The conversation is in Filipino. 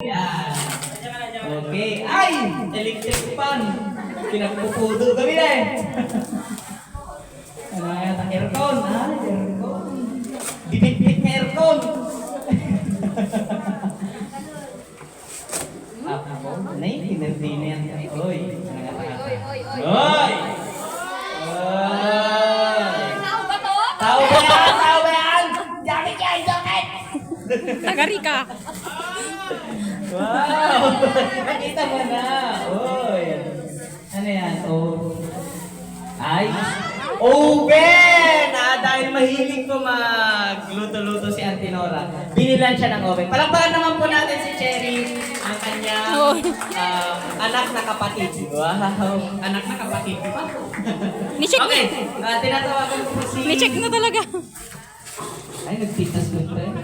Yan. Okay. Ay! Electric fan. Pinagpupudo kami na eh. Ano nga yung aircon? Ah, aircon. Dibit-bit na aircon. Ako, nay, kinerdi na yan. Oy. Oy! Tao ba to? Tao ba yan? Tao ba yan? Jacket yan! Jacket! Taga-Rica. Wow! Nakita mo na! Oy! Ano yan? Oh. Ay! Oven! Dahil mahilig ko magluto-luto si Auntie Nora, binilan siya ng oven. Palakpakan naman po natin si Cherry, ang kanyang anak na kapatid. Wow! Anak na kapatid. Ni-check Okay, tinatawagan ko po si... Ni-check na talaga. Ay, nagtitas mo tayo.